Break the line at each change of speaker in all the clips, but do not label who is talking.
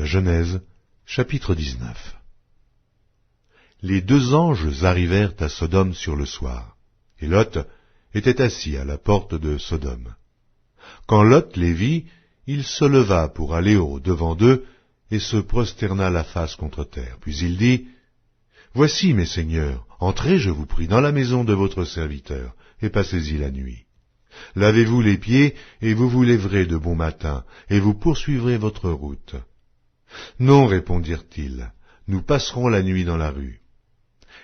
Genèse, chapitre 19. Les deux anges arrivèrent à Sodome sur le soir, et Lot était assis à la porte de Sodome. Quand Lot les vit, il se leva pour aller au-devant d'eux, et se prosterna la face contre terre. Puis il dit, « Voici, mes seigneurs, entrez, je vous prie, dans la maison de votre serviteur, et passez-y la nuit. Lavez-vous les pieds, et vous vous lèverez de bon matin, et vous poursuivrez votre route. » Non, répondirent-ils, nous passerons la nuit dans la rue.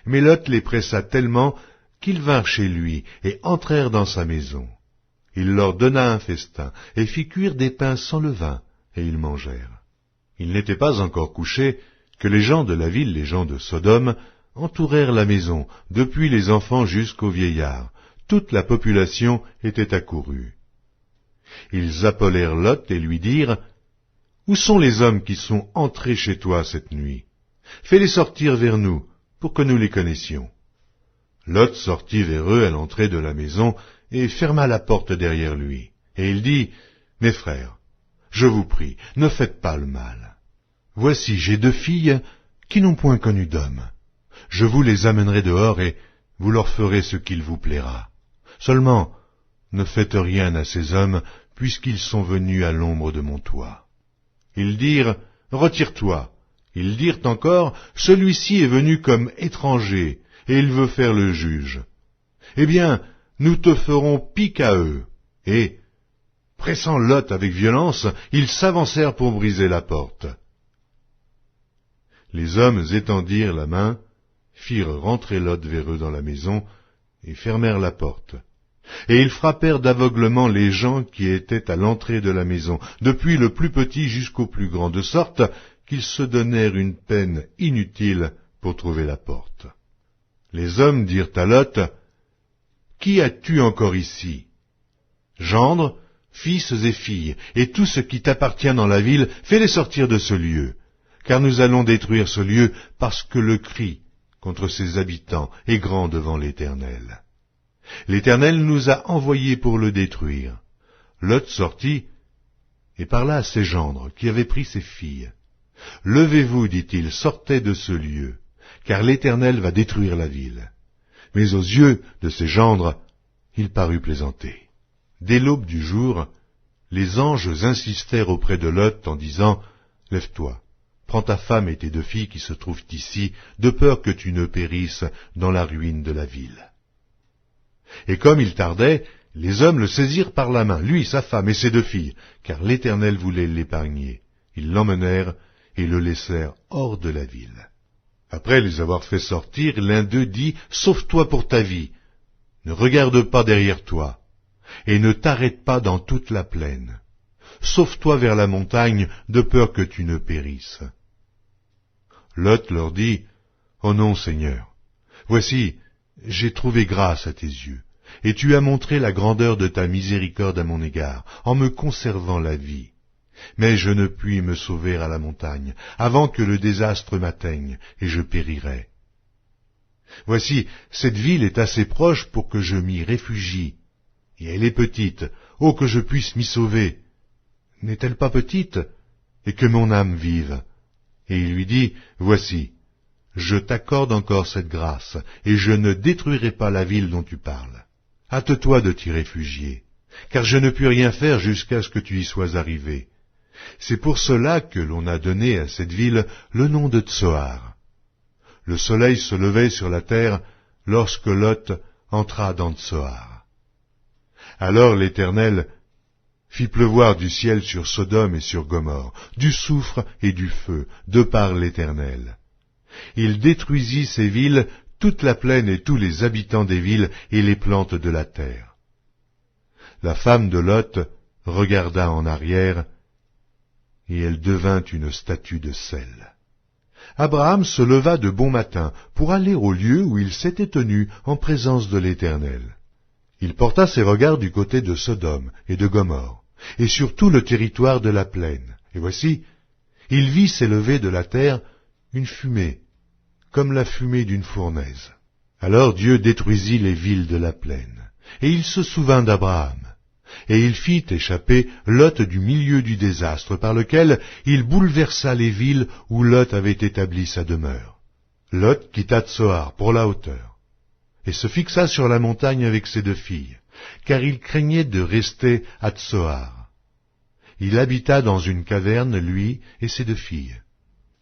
Mais Lot les pressa tellement qu'ils vinrent chez lui et entrèrent dans sa maison. Il leur donna un festin et fit cuire des pains sans levain, et ils mangèrent. Il n'était pas encore couché que les gens de la ville, les gens de Sodome, entourèrent la maison, depuis les enfants jusqu'aux vieillards. Toute la population était accourue. Ils appelèrent Lot et lui dirent, « Où sont les hommes qui sont entrés chez toi cette nuit? Fais-les sortir vers nous, pour que nous les connaissions. » Lot sortit vers eux à l'entrée de la maison et ferma la porte derrière lui. Et il dit, « Mes frères, je vous prie, ne faites pas le mal. Voici, j'ai deux filles qui n'ont point connu d'homme. Je vous les amènerai dehors et vous leur ferez ce qu'il vous plaira. Seulement, ne faites rien à ces hommes, puisqu'ils sont venus à l'ombre de mon toit. » Ils dirent, « Retire-toi. » Ils dirent encore, « Celui-ci est venu comme étranger, et il veut faire le juge. Eh bien, nous te ferons pis qu'à eux. » Et, pressant Lot avec violence, ils s'avancèrent pour briser la porte. Les hommes étendirent la main, firent rentrer Lot vers eux dans la maison, et fermèrent la porte. Et ils frappèrent d'aveuglement les gens qui étaient à l'entrée de la maison, depuis le plus petit jusqu'au plus grand, de sorte qu'ils se donnèrent une peine inutile pour trouver la porte. Les hommes dirent à Lot, « Qui as-tu encore ici? Gendres, fils et filles, et tout ce qui t'appartient dans la ville, fais-les sortir de ce lieu, car nous allons détruire ce lieu, parce que le cri contre ses habitants est grand devant l'Éternel. L'Éternel nous a envoyés pour le détruire. » Lot sortit et parla à ses gendres qui avaient pris ses filles. « Levez-vous, dit-il, sortez de ce lieu, car l'Éternel va détruire la ville. » Mais aux yeux de ses gendres, il parut plaisanter. Dès l'aube du jour, les anges insistèrent auprès de Lot en disant, « Lève-toi, prends ta femme et tes deux filles qui se trouvent ici, de peur que tu ne périsses dans la ruine de la ville. » Et comme il tardait, les hommes le saisirent par la main, lui, sa femme et ses deux filles, car l'Éternel voulait l'épargner. Ils l'emmenèrent et le laissèrent hors de la ville. Après les avoir fait sortir, l'un d'eux dit, « Sauve-toi pour ta vie, ne regarde pas derrière toi, et ne t'arrête pas dans toute la plaine. Sauve-toi vers la montagne, de peur que tu ne périsses. » Lot leur dit, « Oh non, Seigneur, voici, j'ai trouvé grâce à tes yeux, et tu as montré la grandeur de ta miséricorde à mon égard, en me conservant la vie. Mais je ne puis me sauver à la montagne, avant que le désastre m'atteigne, et je périrai. Voici, cette ville est assez proche pour que je m'y réfugie, et elle est petite, oh que je puisse m'y sauver. N'est-elle pas petite, et que mon âme vive? » Et il lui dit, « Voici, je t'accorde encore cette grâce, et je ne détruirai pas la ville dont tu parles. Hâte-toi de t'y réfugier, car je ne puis rien faire jusqu'à ce que tu y sois arrivé. C'est pour cela que l'on a donné à cette ville le nom de Tsoar. » Le soleil se levait sur la terre lorsque Lot entra dans Tsoar. Alors l'Éternel fit pleuvoir du ciel sur Sodome et sur Gomorrhe, du soufre et du feu, de par l'Éternel. Il détruisit ces villes, toute la plaine et tous les habitants des villes et les plantes de la terre. La femme de Lot regarda en arrière, et elle devint une statue de sel. Abraham se leva de bon matin pour aller au lieu où il s'était tenu en présence de l'Éternel. Il porta ses regards du côté de Sodome et de Gomorrhe, et sur tout le territoire de la plaine. Et voici, il vit s'élever de la terre une fumée, comme la fumée d'une fournaise. Alors Dieu détruisit les villes de la plaine, et il se souvint d'Abraham. Et il fit échapper Lot du milieu du désastre, par lequel il bouleversa les villes où Lot avait établi sa demeure. Lot quitta Tsoar pour la hauteur, et se fixa sur la montagne avec ses 2 filles, car il craignait de rester à Tsoar. Il habita dans une caverne, lui et ses 2 filles.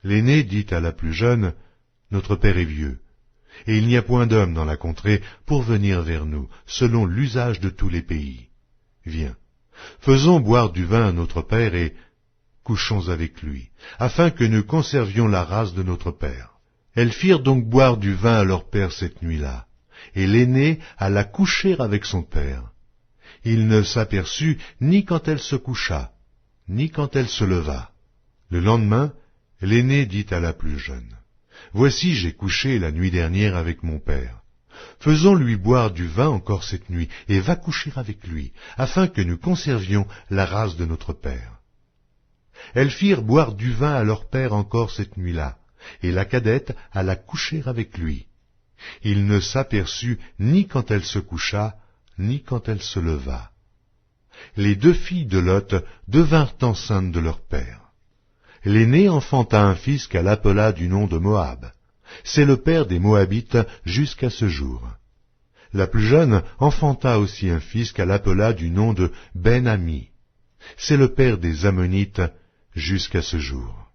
L'aînée dit à la plus jeune, « Notre père est vieux, et il n'y a point d'homme dans la contrée pour venir vers nous, selon l'usage de tous les pays. Viens, faisons boire du vin à notre père et couchons avec lui, afin que nous conservions la race de notre père. » Elles firent donc boire du vin à leur père cette nuit-là, et l'aînée alla coucher avec son père. Il ne s'aperçut ni quand elle se coucha, ni quand elle se leva. Le lendemain, l'aînée dit à la plus jeune, « Voici, j'ai couché la nuit dernière avec mon père. Faisons-lui boire du vin encore cette nuit, et va coucher avec lui, afin que nous conservions la race de notre père. » Elles firent boire du vin à leur père encore cette nuit-là, et la cadette alla coucher avec lui. Il ne s'aperçut ni quand elle se coucha, ni quand elle se leva. Les 2 filles de Lot devinrent enceintes de leur père. L'aînée enfanta un fils qu'elle appela du nom de Moab. C'est le père des Moabites jusqu'à ce jour. La plus jeune enfanta aussi un fils qu'elle appela du nom de Ben-Ami. C'est le père des Ammonites jusqu'à ce jour.